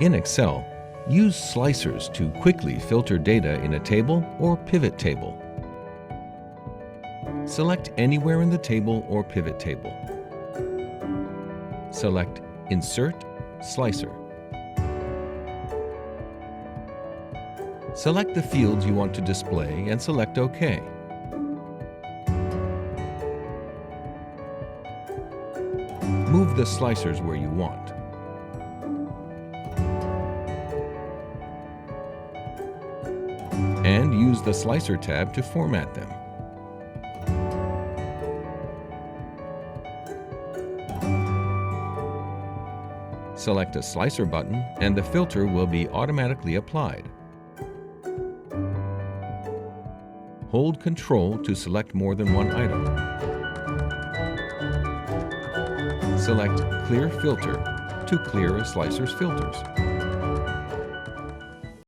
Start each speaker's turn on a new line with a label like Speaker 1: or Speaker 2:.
Speaker 1: In Excel, use slicers to quickly filter data in a table or pivot table. Select anywhere in the table or pivot table. Select Insert Slicer. Select the fields you want to display and select OK. Move the slicers where you want. And use the Slicer tab to format them. Select a slicer button and the filter will be automatically applied. Hold Ctrl to select more than one item. Select Clear Filter to clear a slicer's filters.